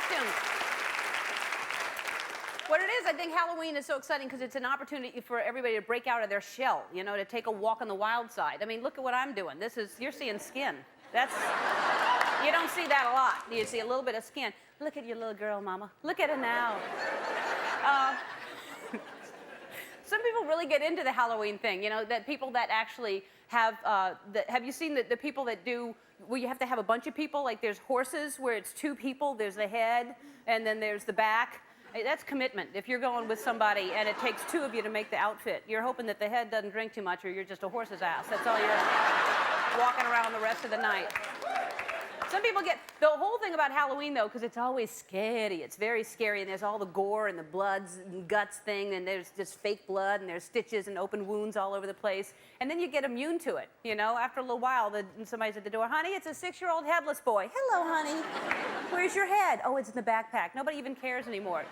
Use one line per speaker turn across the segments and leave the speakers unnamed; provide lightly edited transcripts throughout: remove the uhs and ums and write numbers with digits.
costumes. What it is, I think Halloween is so exciting because it's an opportunity for everybody to break out of their shell, you know, to take a walk on the wild side. I mean, look at what I'm doing. You're seeing skin. You don't see that a lot. You see a little bit of skin. Look at your little girl, Mama. Look at her now. Some people really get into the Halloween thing, you know, that people that actually have, have you seen the people that do, where you have to have a bunch of people, like there's horses where it's 2 people, there's the head, and then there's the back. That's commitment. If you're going with somebody and it takes 2 of you to make the outfit, you're hoping that the head doesn't drink too much or you're just a horse's ass. That's all you're walking around the rest of the night. Some people get, the whole thing about Halloween, though, because it's always scary. It's very scary, and there's all the gore and the bloods and guts thing, and there's just fake blood, and there's stitches and open wounds all over the place. And then you get immune to it, you know? After a little while, somebody's at the door. Honey, it's a 6-year-old headless boy. Hello, honey. Where's your head? Oh, it's in the backpack. Nobody even cares anymore.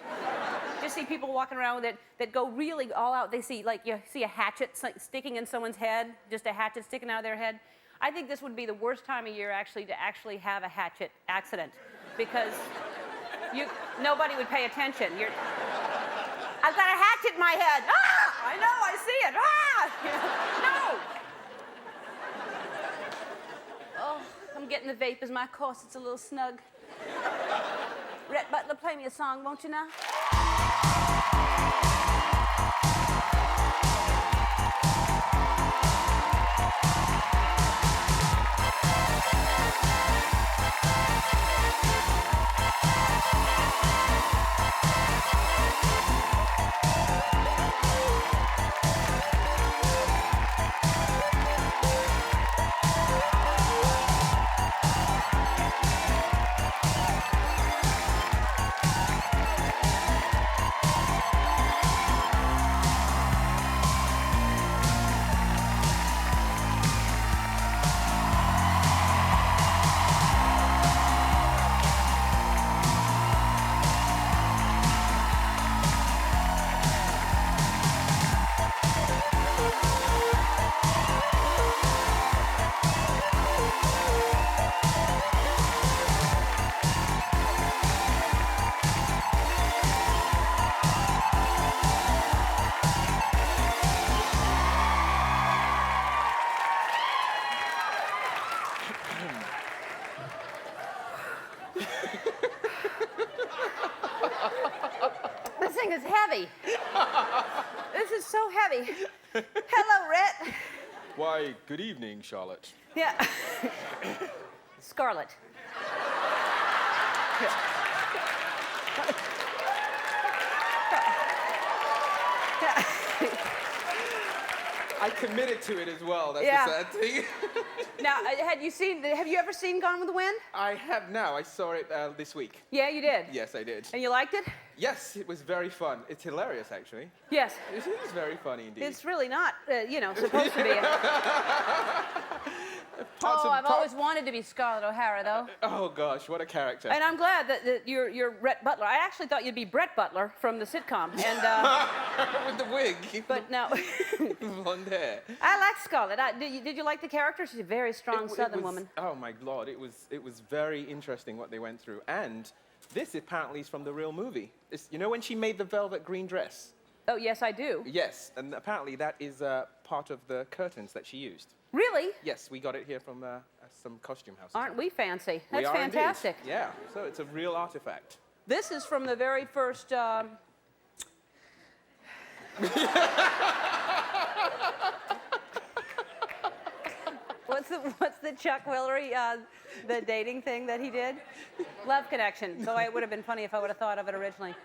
Just see people walking around with it that go really all out. They see, like, you see a hatchet sticking in someone's head, just a hatchet sticking out of their head. I think this would be the worst time of year to actually have a hatchet accident because nobody would pay attention. I've got a hatchet in my head. Ah! I know, I see it. Ah! No! Oh, I'm getting the vapors. My corset's a little snug. Rhett Butler, play me a song, won't you now? This thing is heavy. This is so heavy. Hello, Rhett.
Why, good evening, Charlotte.
Yeah. Scarlet.
I committed to it as well. That's
Yeah.
the sad thing.
Now, have you ever seen Gone with the Wind?
I have now. I saw it this week.
Yeah, you did?
Yes, I did.
And you liked it?
Yes, it was very fun. It's hilarious, actually.
Yes.
It is very funny indeed.
It's really not, supposed to be. I've always wanted to be Scarlett O'Hara, though.
Oh, gosh, what a character.
And I'm glad that you're Rhett Butler. I actually thought you'd be Brett Butler from the sitcom. And,
with the wig.
But no.
Blonde hair.
I like Scarlett. Did you like the character? She's a very strong Southern woman.
Oh, my Lord. It was very interesting what they went through. And this apparently is from the real movie. You know when she made the velvet green dress?
Oh, yes, I do.
Yes, and apparently that is part of the curtains that she used.
Really?
Yes, we got it here from some costume houses.
Aren't we fancy? That's
we are
fantastic.
Indeed. Yeah, so it's a real artifact.
This is from the very first... What's the Chuck Willery, the dating thing that he did? Love Connection. So it would have been funny if I would have thought of it originally.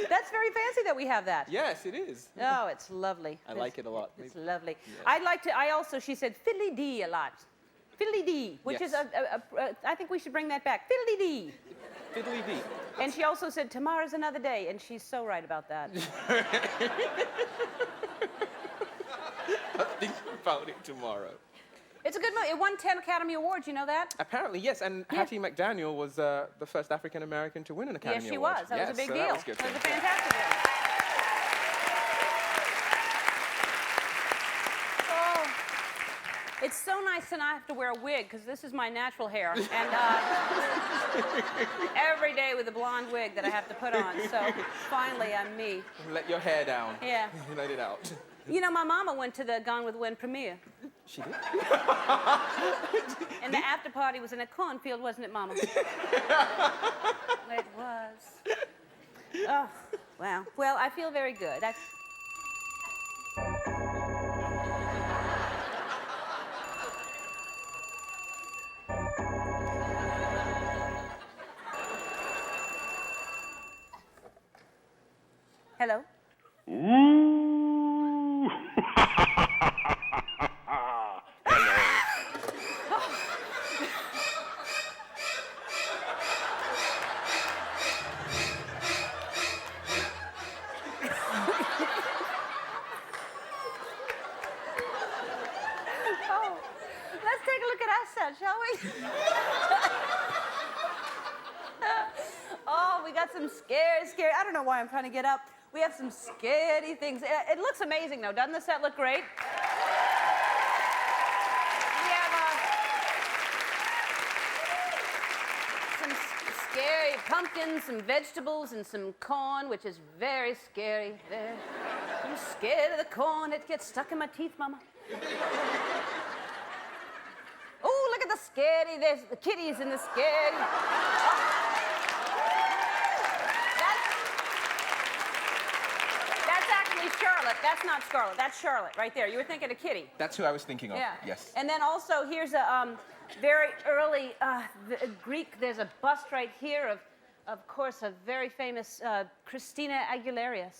That's very fancy that we have that.
Yes, it is.
Oh, it's lovely.
I like it a lot.
It's lovely.
Yes.
She said fiddly-dee a lot. Fiddly-dee, which
yes.
is, I think we should bring that back. Fiddly-dee.
Fiddly-dee.
And she also said, tomorrow's another day, and she's so right about that.
I'll think about it tomorrow.
It's a good movie. It won 10 Academy Awards, you know that?
Apparently, yes, and
Yeah.
Hattie McDaniel was the first African-American to win an Academy
Yes, she
Award.
was. That was a big
so
deal.
That was good.
That was a fantastic deal. It's so nice to not have to wear a wig, because this is my natural hair. And every day with a blonde wig that I have to put on. So finally, I'm me.
Let your hair down.
Yeah.
Let it out.
You know, my mama went to the Gone with the Wind premiere.
She did?
And the after party was in a cornfield, wasn't it, Mama? It was. Oh, wow. Well, I feel very good. Hello?
Ooh.
Oh, let's take a look at our set, shall we? Oh, we got some scary, I don't know why I'm trying to get up. We have some scary things. It looks amazing, though. Doesn't the set look great? We have some scary pumpkins, some vegetables, and some corn, which is very scary. I'm scared of the corn. It gets stuck in my teeth, Mama. Oh, look at the scary. There's the kitties in the scary. That's actually Charlotte. That's not Scarlett. That's Charlotte right there. You were thinking of Kitty.
That's who I was thinking of.
Yeah.
Yes.
And then also here's a very early Greek. There's a bust right here of course, a very famous Christina Aguilera.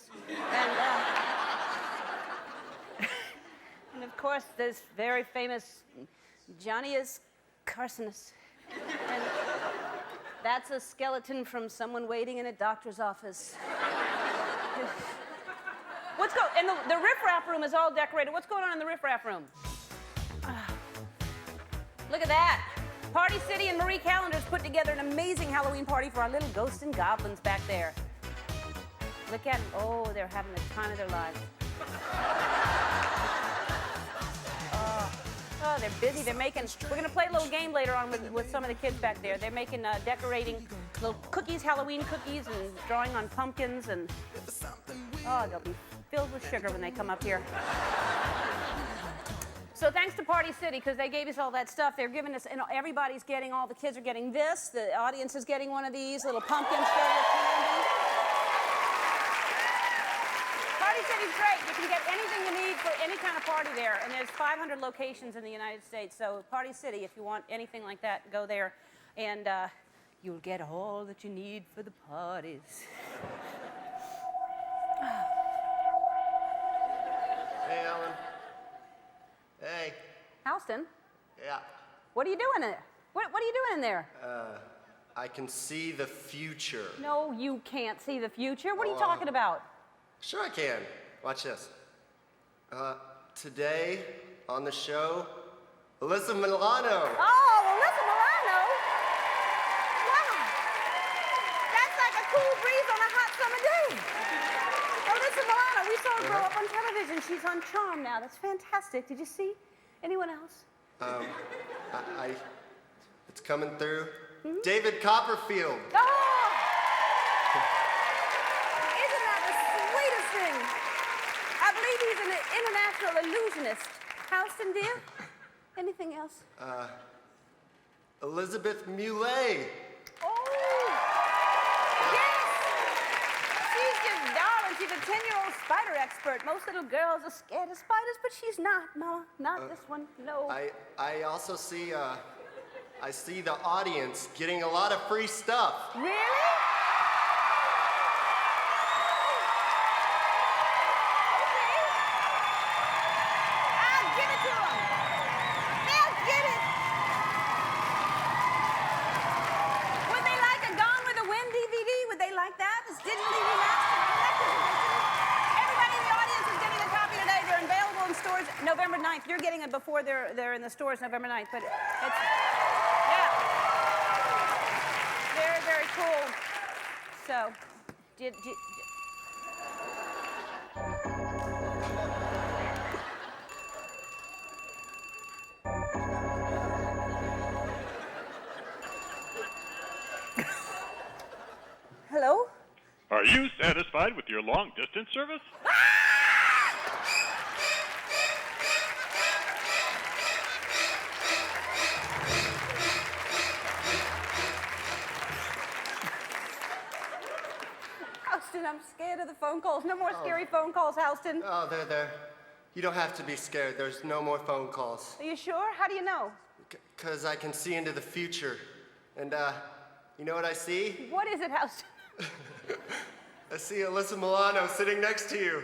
And of course, this very famous Johnny's Carcinus. And that's a skeleton from someone waiting in a doctor's office. And the riffraff room is all decorated. What's going on in the riffraff room? Look at that. Party City and Marie Callender's put together an amazing Halloween party for our little ghosts and goblins back there. Look at them. Oh, they're having the time of their lives. Oh, they're busy. They're making, we're going to play a little game later on with some of the kids back there. They're making, decorating little cookies, Halloween cookies, and drawing on pumpkins, and oh, they'll be filled with sugar when they come up here. So thanks to Party City, because they gave us all that stuff. They're giving us, and everybody's getting, all the kids are getting this. The audience is getting one of these little pumpkins filled with candy. Party City's great. You can get anything you need for any kind of party there. And there's 500 locations in the United States. So Party City, if you want anything like that, go there. And you'll get all that you need for the parties.
Hey, Ellen. Hey.
Houston,
Yeah.
what are you doing in there? What are you doing in there?
I can see the future.
No, you can't see the future. What are you talking about?
Sure I can. Watch this. Today on the show, Alyssa Milano.
Oh, Alyssa Milano? Wow. That's like a cool breeze on a hot summer day. Alyssa Milano, we saw her grow up on television. She's on Charm now. That's fantastic. Did you see anyone else?
It's coming through. David Copperfield.
Oh! Isn't that the sweetest thing? I believe he's an international illusionist. Houston, dear? Anything else?
Elizabeth Muley.
Oh! Yes! She's just darling. She's a 10-year-old spider expert. Most little girls are scared of spiders, but she's not, Mama. Not this one, no.
I also see, I see the audience getting a lot of free stuff.
Really? Okay. I'll give it to them. They'll get it. Would they like a Gone with the Wind DVD? Would they like that? It's digitally remastered. Everybody in the audience is getting a copy today. They're available in stores November 9th. You're getting it before they're in the stores November 9th, but it's... Yeah. Very, very cool. So,
Are you satisfied with your long-distance service?
Houston, I'm scared of the phone calls. No more scary phone calls, Houston.
Oh, there. You don't have to be scared. There's no more phone calls.
Are you sure? How do you know?
Because I can see into the future. And, you know what I see?
What is it, Houston?
I see Alyssa Milano sitting next to you.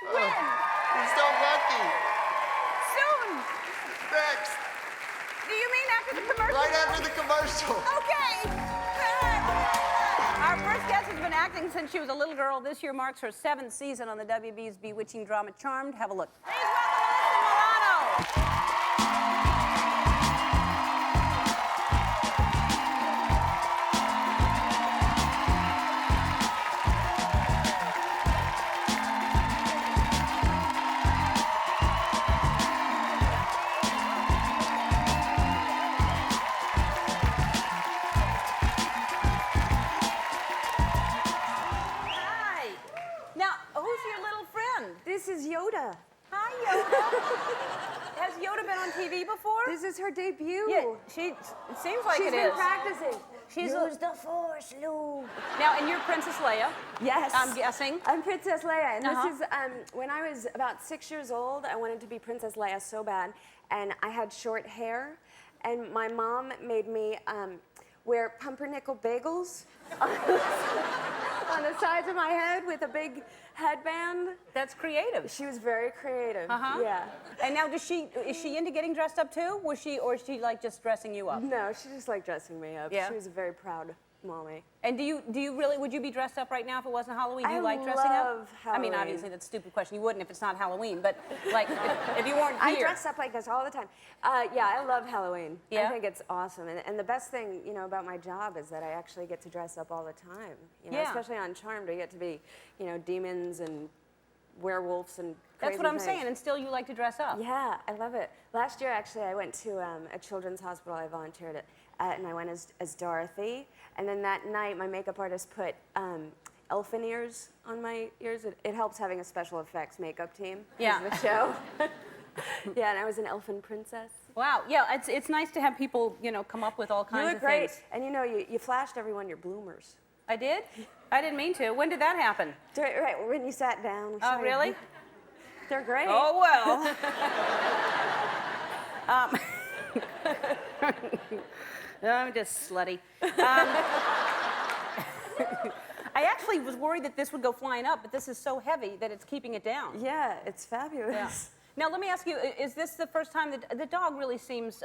When?
You're so lucky.
Soon.
Next.
Do you mean after the commercial?
Right after the commercial.
Okay. Our first guest has been acting since she was a little girl. This year marks her 7th season on the WB's bewitching drama Charmed. Have a look. Please welcome Alyssa Milano. Hi. Now, who's your little friend?
This is Yoda.
Hi, Yoda. Has Yoda been on TV before?
This is her debut.
Yeah, it seems like
She's
it
been
is.
practicing.
She's
Use the Force, Lou.
Now, and you're Princess Leia.
Yes.
I'm guessing.
I'm Princess Leia, and
Uh-huh.
this is when I was about 6 years old. I wanted to be Princess Leia so bad, and I had short hair, and my mom made me wear pumpernickel bagels on the sides of my head with a big headband.
That's creative.
She was very creative.
Uh-huh.
Yeah.
And now, is she into getting dressed up too? Or is she like just dressing you up?
No, she just liked dressing me up.
Yeah.
She was a very proud mommy.
And do you really, would you be dressed up right now if it wasn't Halloween? Do you
I
like dressing up?
love
I mean,
Halloween.
obviously that's a stupid question. You wouldn't if it's not Halloween, but like if you weren't
I
here.
dress up like this all the time. Yeah, I love Halloween.
Yeah?
I think it's awesome. And the best thing, you know, about my job is that I actually get to dress up all the time. You know,
Yeah.
especially on Charmed, I get to be, you know, demons and werewolves and
That's
crazy
what I'm
things.
saying, and still you like to dress up.
Yeah, I love it. Last year, actually, I went to a children's hospital I volunteered at, and I went as Dorothy. And then that night, my makeup artist put elfin ears on my ears. It helps having a special effects makeup team.
Yeah.
The show. Yeah, and I was an elfin princess.
Wow. Yeah, it's nice to have people, you know, come up with all
You
kinds
look
of
great.
things.
And you know, you flashed everyone your bloomers.
I did? I didn't mean to. When did that happen?
Right, when you sat down.
Oh,
sorry.
really?
They're great.
Oh, well. I'm just slutty. I actually was worried that this would go flying up, but this is so heavy that it's keeping it down.
Yeah, it's fabulous.
Yeah. Now, let me ask you, is this the first time that the dog really seems,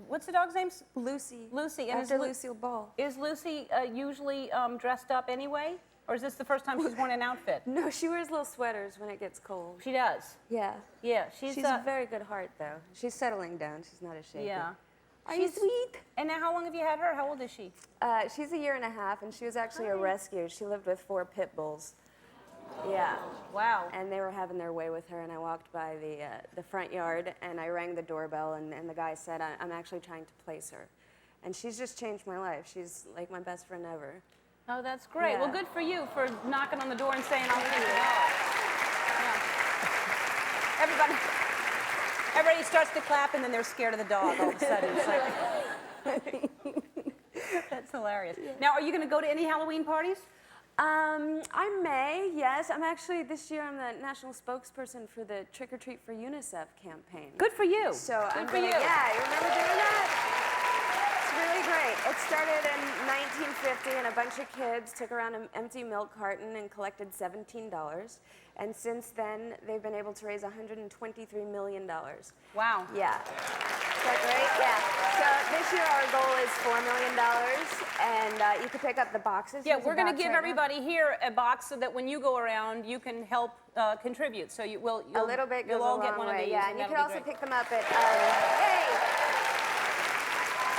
what's the dog's name?
Lucy.
Lucy. And
After Lucille Ball.
Is Lucy usually dressed up anyway? Or is this the first time she's worn an outfit?
No, she wears little sweaters when it gets cold.
She does.
Yeah.
Yeah, she's
She's a very good heart, though. She's settling down. She's not a shaker.
yeah.
Are you sweet?
And now, how long have you had her? How old is she?
She's a year and a half, and she was actually a rescue. She lived with 4 pit bulls. Yeah.
Wow.
And they were having their way with her, and I walked by the front yard, and I rang the doorbell, and the guy said, I'm actually trying to place her. And she's just changed my life. She's like my best friend ever.
Oh, that's great.
Yeah.
Well, good for you for knocking on the door and saying, I'll take the dog. Yeah. Everybody starts to clap, and then they're scared of the dog all of a sudden. It's like, that's hilarious. Yeah. Now, are you going to go to any Halloween parties?
I may, yes. I'm actually, this year, I'm the national spokesperson for the Trick or Treat for UNICEF campaign.
Good for you.
So
good
I'm
for
gonna,
you.
Yeah, you remember doing that? It's really great. It started in 1950, and a bunch of kids took around an empty milk carton and collected $17. And since then, they've been able to raise $123 million.
Wow.
Yeah. Is that great? Yeah. So this year our goal is $4 million, and you can pick up the boxes.
Yeah,
Here's a
we're going to
box
give
right now.
everybody here a box so that when you go around, you can help contribute. So you'll
A little bit goes
you'll all
a
get
long
one
way.
of these.
Yeah, and you
that'll
can
be
also
great.
pick them up at. Hey.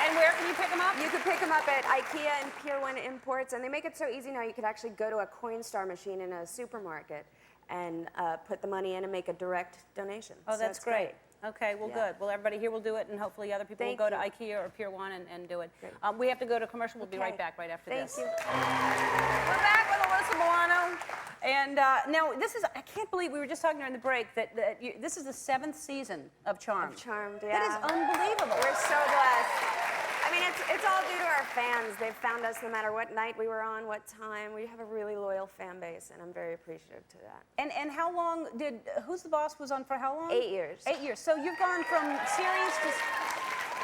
And where can you pick them up?
You can pick them up at IKEA and Pier 1 Imports, and they make it so easy now you could actually go to a Coinstar machine in a supermarket and put the money in and make a direct donation.
Oh,
So
that's
it's
great. Okay, well,
Yeah.
good. Well, everybody here will do it, and hopefully other people
Thank
will go to
you.
IKEA or Pier 1 and do it.
Great.
We have to go to commercial. We'll be right
Okay.
back right after
Thank
this.
you.
We're back with Alyssa Milano. And now, this is, I can't believe, we were just talking during the break that, this is the 7th season of Charmed.
Charmed,
That
yeah.
is unbelievable.
We're so blessed. I mean, it's all due to our fans. They've found us no matter what night we were on, what time. We have a really loyal fan base, and I'm very appreciative to that.
And how long did, Who's the Boss was on for how long?
8 years.
8 years. So you've gone from series to,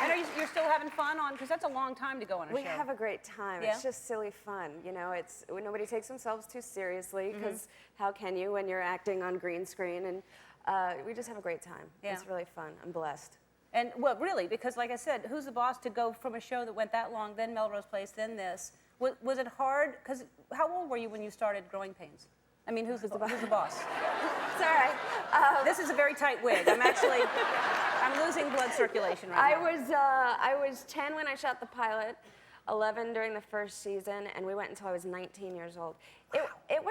and you're still having fun on, because that's a long time to go on a
We
show.
have a great time.
Yeah?
It's just silly fun. You know, it's nobody takes themselves too seriously, because how can you when you're acting on green screen? And we just have a great time.
Yeah.
It's really fun. I'm blessed.
And, well, really, because like I said, Who's the Boss, to go from a show that went that long, then Melrose Place, then this, was it hard? Because how old were you when you started growing pains? I mean, Who's the Boss?
It's all right.
This is a very tight wig. I'm losing blood circulation right now.
I was 10 when I shot the pilot, 11 during the first season, and we went until I was 19 years old. It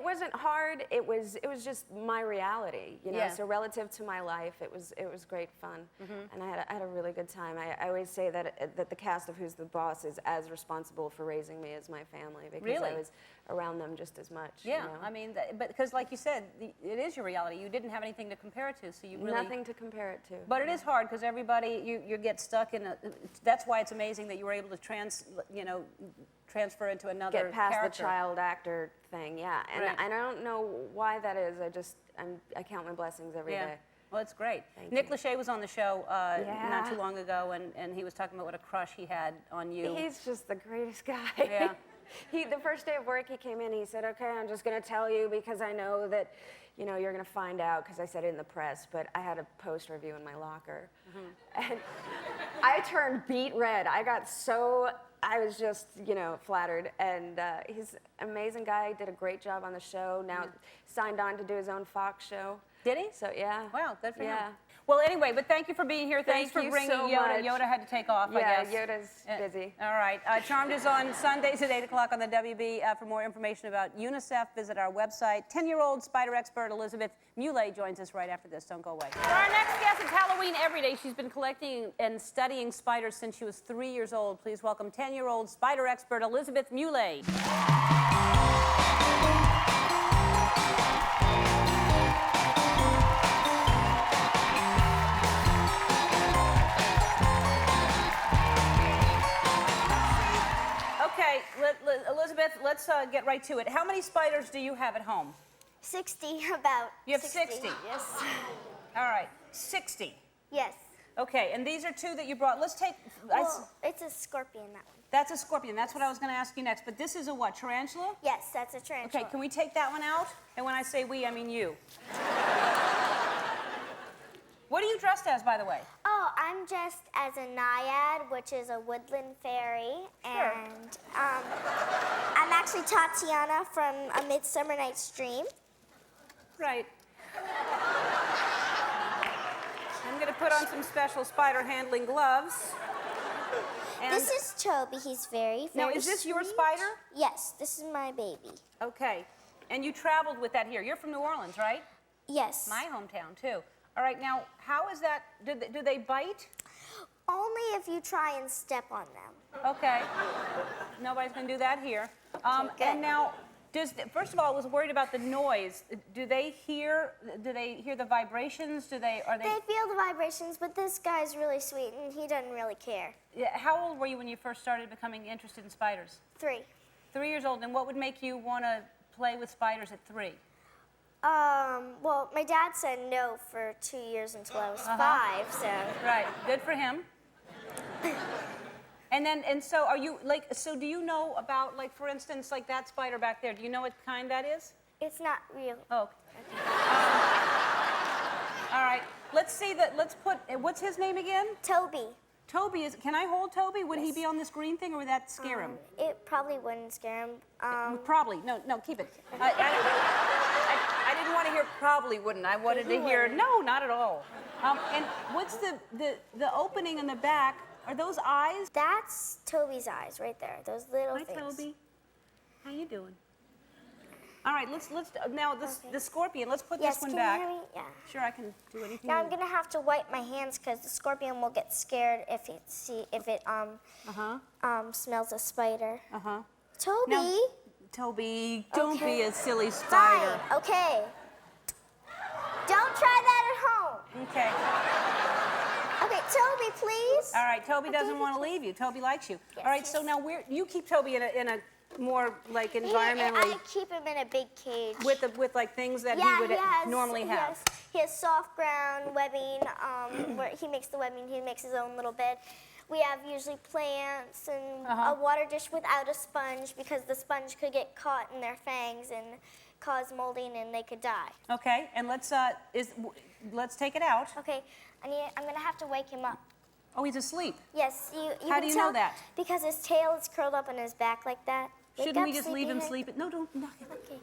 wasn't hard. It was just my reality, you know.
Yeah.
So relative to my life, it was great fun, and I had a really good time. I always say that the cast of Who's the Boss is as responsible for raising me as my family, because
Really?
I was around them just as much.
Yeah,
you know?
I mean, but because like you said, it is your reality. You didn't have anything to compare it to, so you really...
Nothing to compare it to.
But it is hard because everybody, you get stuck in a... That's why it's amazing that you were able to transfer into another
Get past
character.
the child actor thing, yeah. And
Right.
I don't know why that is. I count my blessings every day.
Well, it's great.
Thank
Nick
you.
Lachey was on the show
Yeah.
not too long ago, and he was talking about what a crush he had on you.
He's just the greatest guy.
Yeah.
The first day of work, he came in, he said, okay, I'm just going to tell you because I know that, you know, you're going to find out, because I said it in the press, but I had a post review in my locker. And I turned beet red. I was just, you know, flattered. And he's an amazing guy, did a great job on the show, now signed on to do his own Fox show.
Did he?
So, yeah.
Wow, good for him.
Yeah.
Well, anyway, but thank you for being here. Thanks
Thank
for
you
bringing
so
Yoda.
much.
Yoda had to take off, I
Yeah,
guess.
Yoda's busy.
All right. Charmed is on Sundays at 8 o'clock on the WB. For more information about UNICEF, visit our website. 10-year-old spider expert Elizabeth Muley joins us right after this. Don't go away. For our next guest, it's Halloween every day. She's been collecting and studying spiders since she was 3 years old. Please welcome 10-year-old spider expert Elizabeth Muley. Okay, Elizabeth, let's get right to it. How many spiders do you have at home?
60, about.
You have 60?
Yes.
All right, 60.
Yes.
Okay, and these are two that you brought. Let's take...
Well, it's a scorpion, that one.
That's a scorpion. That's what I was going to ask you next. But this is a what, tarantula?
Yes, that's a tarantula.
Okay, can we take that one out? And when I say we, I mean you. What are you dressed as, by the way?
Oh, I'm dressed as a naiad, which is a woodland fairy.
Sure.
And I'm actually Tatiana from A Midsummer Night's Dream.
Right. I'm going to put on some special spider handling gloves. And
This is Toby. He's very
now, is this your
sweet.
spider?
Yes, this is my baby.
Okay. And you traveled with that here. You're from New Orleans, right?
Yes.
My hometown, too. All right, now, how is that? Do they bite?
Only if you try and step on them.
Okay. Nobody's going to do that here.
Okay, good.
And now, first of all, I was worried about the noise. Do they hear the vibrations? Are they?
They feel the vibrations, but this guy's really sweet, and he doesn't really care.
Yeah, how old were you when you first started becoming interested in spiders?
3.
3 years old. And what would make you want to play with spiders at 3?
Well, my dad said no for 2 years until I was 5, so.
Right. Good for him. And so are you so do you know about, like, for instance, like that spider back there? Do you know what kind that is?
It's not real.
Oh. Okay. All right. Let's put, what's his name again?
Toby.
Toby is, can I hold Toby? Would he be on this green thing, or would that scare him?
It probably wouldn't scare him.
Probably. No, keep it. I didn't want to hear probably wouldn't. I wanted to hear, no, not at all. And what's the opening in the back? Are those eyes?
That's Toby's eyes right there. Those little
Hi,
things.
Toby. How you doing? All right, let's now the scorpion. Let's put
Yes,
this one
can
back.
you hear me? Yeah.
Sure, I can do anything.
Now I'm gonna have to wipe my hands because the scorpion will get scared if it smells a spider. Toby.
Now, Toby, don't be
Okay.
a silly spider.
Fine. Okay. Don't try that at home.
Okay.
Okay, Toby, please.
All right, Toby doesn't want to leave you. Toby likes you.
Yes,
All right, so
yes.
now you keep Toby in a more like environmentally
I keep him in a big cage.
with like things that
Yeah,
he would normally have.
He has soft ground webbing where he makes the webbing. He makes his own little bed. We have usually plants and a water dish without a sponge because the sponge could get caught in their fangs and cause molding and they could die.
Okay, and let's take it out.
Okay, I'm gonna have to wake him up.
Oh, he's asleep.
Yes, you
How
can
do you
tell
know that?
Because his tail is curled up on his back like that. Wake
Shouldn't we
up,
just leave him
sleepyhead.
sleep? No, don't. No.
Okay.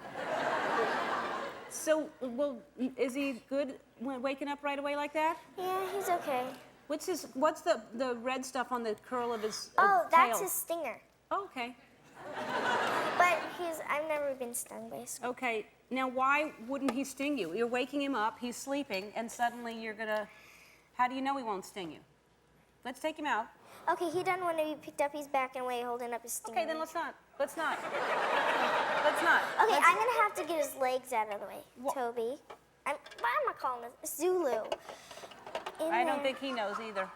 So, well, is he good when waking up right away like that?
Yeah, he's okay.
What's the red stuff on the curl of his
Oh, that's
tail?
his stinger.
Oh, okay.
But I've never been stung by a scorpion.
Okay. Now, why wouldn't he sting you? You're waking him up, he's sleeping, and suddenly you're gonna. How do you know he won't sting you? Let's take him out.
Okay, he doesn't want to be picked up. He's backing away, holding up his stinger.
Okay, then let's not. Let's not.
Okay,
Let's-
I'm gonna have to get his legs out of the way,
Wha-
Toby. Why am I calling him Zulu?
I don't think he knows either.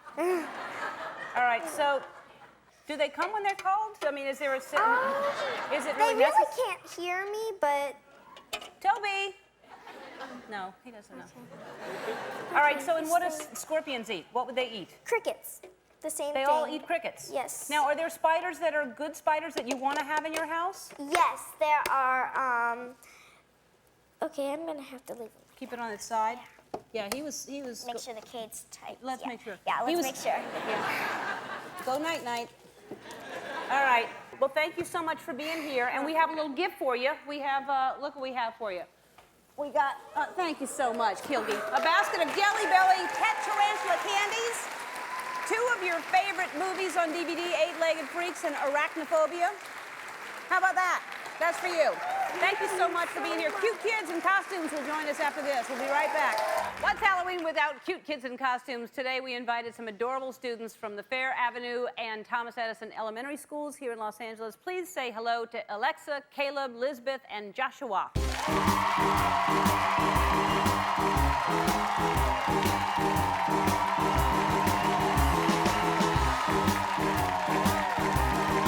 All right, so do they come when they're called? I mean, is there a is it
They
really
really
necessary?
can't hear me, but
Toby. No, he doesn't know. All right, so and what does scorpions eat? What would they eat?
crickets. The same
They
thing.
all eat crickets.
Yes.
Now, are there spiders that are good spiders that you want to have in your house?
Yes, there are. Okay, I'm gonna have to leave him.
Keep it on its side. Yeah, he was.
Make sure the cage's tight.
Let's
yeah.
make sure.
Yeah,
He
let's
was-
make sure.
Go night night. All right. Well, thank you so much for being here, and we have a little gift for you. We have look what we have for you. We got. Thank you so much, Kilby. A basket of Jelly Belly pet tarantula candies. 2 of your favorite movies on DVD: Eight-Legged Freaks and Arachnophobia. How about that? That's for you. Thank you so much for being here. Cute kids in costumes will join us after this. We'll be right back. What's Halloween without cute kids in costumes? Today we invited some adorable students from the Fair Avenue and Thomas Edison Elementary Schools here in Los Angeles. Please say hello to Alexa, Caleb, Lisbeth, and Joshua.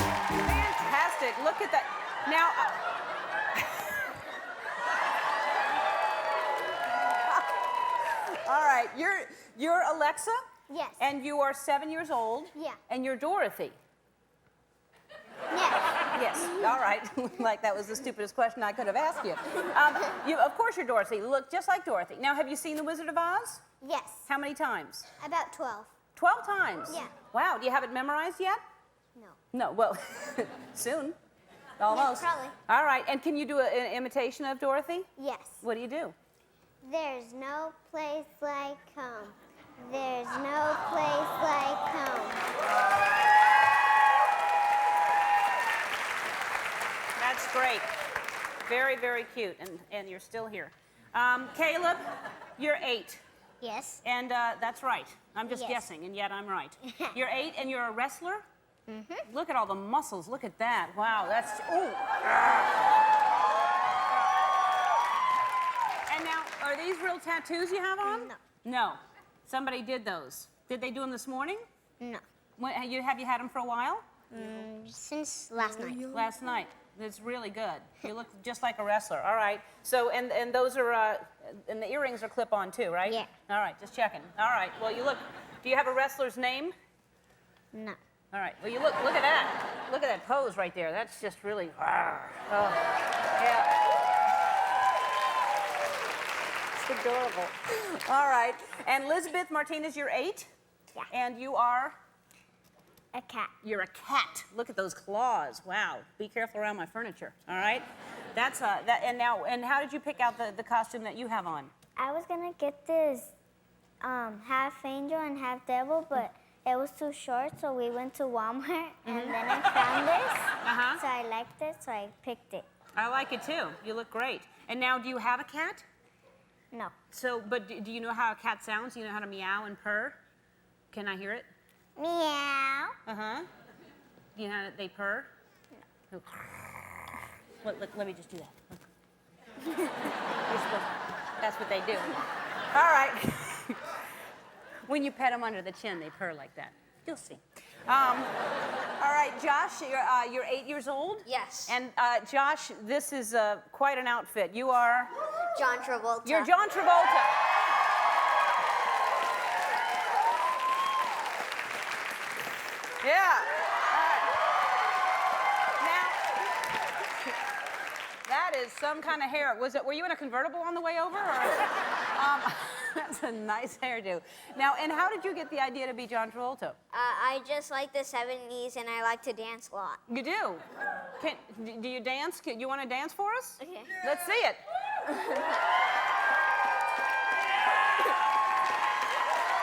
Fantastic. Look at that. Now, all right, you're Alexa,
Yes.
and you are 7 years old.
Yeah.
And you're Dorothy.
Yes.
Yes. All right. Like that was the stupidest question I could have asked you. Of course you're Dorothy. You look just like Dorothy. Now, have you seen The Wizard of Oz?
Yes.
How many times?
About 12.
12 times.
Yeah.
Wow. Do you have it memorized yet?
No.
No. Well, soon. Almost.
probably.
All right. And can you do an imitation of Dorothy?
Yes.
What do you do?
There's no place like home. There's no place like home.
That's great. Very, very cute. And you're still here. Caleb, you're 8.
Yes.
And that's right. I'm just
Yes.
guessing, and yet I'm right. You're 8 and you're a wrestler? Mm-hmm. Look at all the muscles. Look at that. Wow, that's. Ooh. And now, are these real tattoos you have on?
No.
No. Somebody did those. Did they do them this morning?
No.
Have you had them for a while?
Since last night.
Last night. It's really good. You look just like a wrestler. All right. So, and those are, and the earrings are clip-on too, right?
Yeah.
All right, just checking. All right. Well, you look. Do you have a wrestler's name?
No.
All right. Well, you look at that. Look at that pose right there. That's just really. Oh, yeah. It's adorable. All right. And Elizabeth Martinez, you're 8.
Yeah.
And you are.
A cat.
You're a cat. Look at those claws. Wow. Be careful around my furniture. All right. That's that. And now, and how did you pick out the costume that you have on?
I was gonna get this half angel and half devil, but it was too short, so we went to Walmart, and then I found this.
Uh-huh.
So I liked it, so I picked it.
I like it too. You look great. And now, do you have a cat?
No.
So, but do you know how a cat sounds? Do you know how to meow and purr? Can I hear it?
Meow.
Uh-huh. Do you know how they purr? No. Let me just do that. That's what they do. All right. When you pet them under the chin, they purr like that. You'll see. All right, Josh, you're 8 years old?
Yes.
And Josh, this is quite an outfit. You are?
John Travolta.
You're John Travolta. Yeah. Now, that is some kind of hair. Were you in a convertible on the way over? Or, that's a nice hairdo. Now, and how did you get the idea to be John Travolta?
I just like the 70s and I like to dance a lot.
You do? Do you dance? You want to dance for us?
Okay.
Let's see it.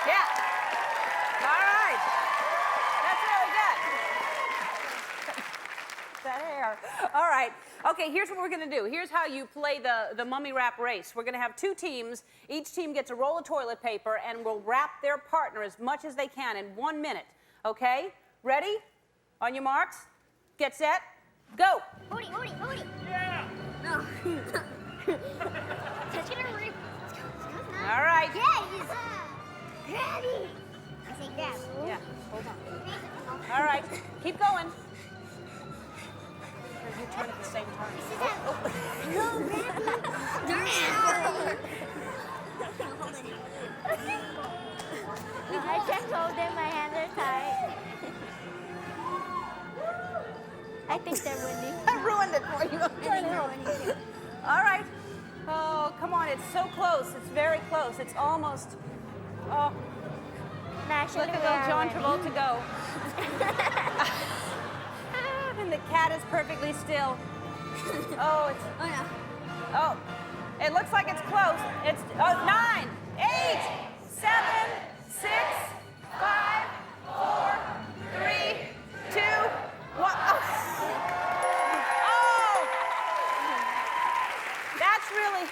Yeah. All right. That's really good. That hair. All right. Okay, here's what we're going to do. Here's how you play the mummy wrap race. We're going to have 2 teams. Each team gets a roll of toilet paper and will wrap their partner as much as they can in 1 minute. Okay? Ready? On your marks? Get set. Go.
Hootie, hootie, hootie. Yeah. No. Touch it over.
All right.
Yeah, he's ready. I say grab.
Yeah, hold on. All right, keep going. You turn at the same time.
I can't hold them. My hands are tight. I think they're winning.
I ruined it for you. I'm trying to help. All right. Oh, come on. It's so close. It's very close. It's almost. Oh,
Actually,
look at little John Travolta go. And the cat is perfectly still. Oh, it's.
Oh no.
Oh, it looks like it's close. It's 9, 8, 7, 6, 5, 4, 3, 2, 1. Oh, that's really.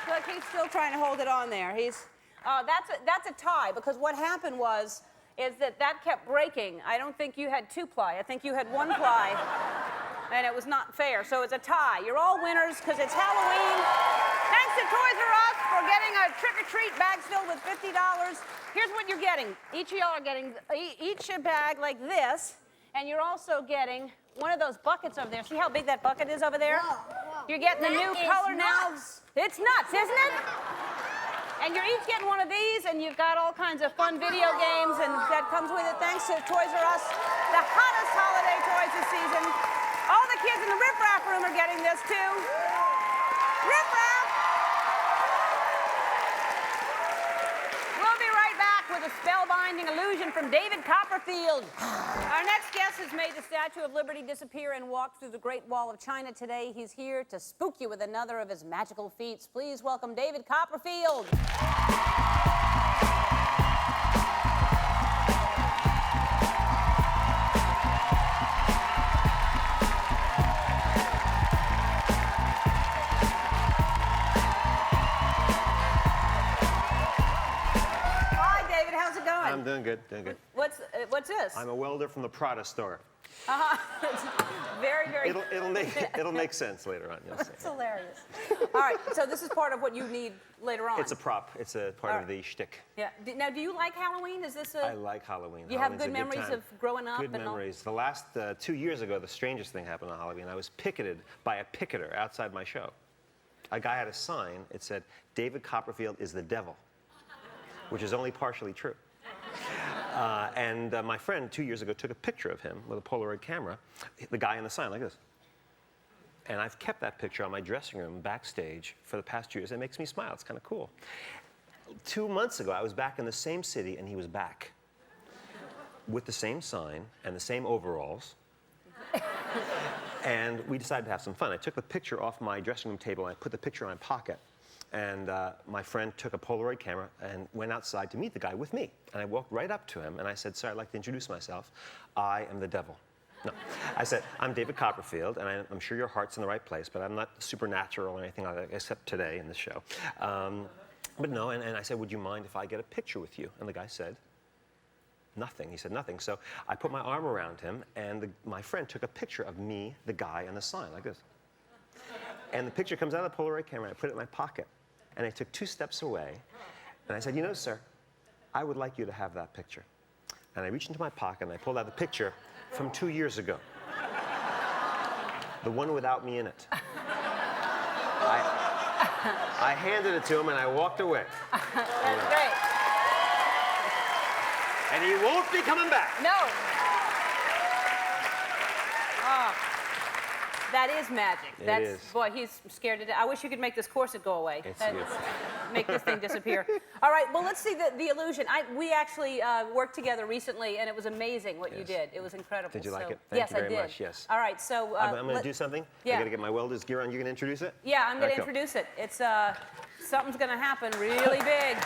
Look, he's still trying to hold it on there. That's a tie because what happened is that kept breaking. I don't think you had 2-ply. I think you had 1-ply. And it was not fair, so it's a tie. You're all winners because it's Halloween. Thanks to Toys R Us for getting a trick-or-treat bag filled with $50. Here's what you're getting. Each of y'all are getting each a bag like this, and you're also getting one of those buckets over there. See how big that bucket is over there?
Whoa, whoa.
You're getting the new color now. It's nuts, isn't it? And you're each getting one of these, and you've got all kinds of fun video games, and that comes with it thanks to Toys R Us, the hottest holiday toys this season. All the kids in the Rip Rap room are getting this, too. Rip Rap! We'll be right back with a spellbinding illusion from David Copperfield. Our next guest has made the Statue of Liberty disappear and walked through the Great Wall of China today. He's here to spook you with another of his magical feats. Please welcome David Copperfield. How's it going?
I'm doing good, doing good.
What's this?
I'm a welder from the Prada store.
It's very, very.
It'll make sense later on. You'll see.
That's hilarious. All right, so this is part of what you need later on.
It's a prop. It's a part of the shtick.
Yeah. Now, do you like Halloween? Is this a?
I like Halloween.
You have good memories of growing up.
Good memories. The last 2 years ago, the strangest thing happened on Halloween. I was picketed by a picketer outside my show. A guy had a sign. It said, "David Copperfield is the devil," which is only partially true. And my friend 2 years ago took a picture of him with a Polaroid camera, the guy in the sign like this. And I've kept that picture on my dressing room backstage for the past 2 years. It makes me smile. It's kind of cool. 2 months ago, I was back in the same city, and he was back with the same sign and the same overalls. And we decided to have some fun. I took the picture off my dressing room table, and I put the picture in my pocket. And my friend took a Polaroid camera and went outside to meet the guy with me. And I walked right up to him, and I said, "Sir, I'd like to introduce myself. I am the devil." No. I said, I'm David Copperfield, and I'm sure your heart's in the right place, but I'm not supernatural or anything like that, except today in this show. But no, and I said, would you mind if I get a picture with you? And the guy said, nothing. He said nothing. So I put my arm around him, and my friend took a picture of me, the guy, and the sign, like this. And the picture comes out of the Polaroid camera, and I put it in my pocket. And I took 2 steps away, and I said, you know, sir, I would like you to have that picture. And I reached into my pocket, and I pulled out the picture from 2 years ago. The one without me in it. I handed it to him, and I walked away.
That's great.
And he won't be coming back.
No. Oh, that is magic.
It is.
Boy, he's scared to death. I wish you could make this corset go away.
It's
Make this thing disappear. All right, well, let's see the illusion. We actually worked together recently, and it was amazing what you did. It was incredible.
Did you like it?
Yes,
Thank you
I
very
did.
much, yes.
All right, so...
I'm going to do something.
Yeah.
I got to get my welder's gear on. You're going to introduce it?
Yeah, I'm going to
All right, go.
introduce it. It's something's going to happen really big.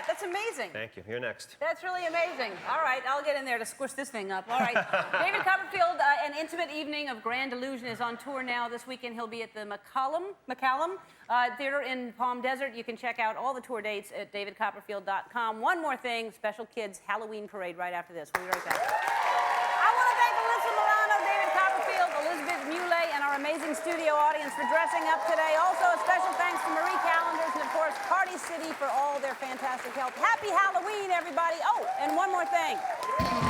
That's amazing.
Thank you. You're next.
That's really amazing. All right, I'll get in there to squish this thing up. All right. David Copperfield, An Intimate Evening of Grand Illusion is on tour now. This weekend he'll be at the McCallum Theater in Palm Desert. You can check out all the tour dates at davidcopperfield.com. One more thing, special kids Halloween parade right after this. We'll be right back. I want to thank Alyssa Milano, David Copperfield, Elizabeth Muley, and our amazing studio audience for dressing up today. Also, a special thanks to Marie Callender's and, of course, Party City for all their fantastic help. Happy Halloween, everybody. Oh, and one more thing.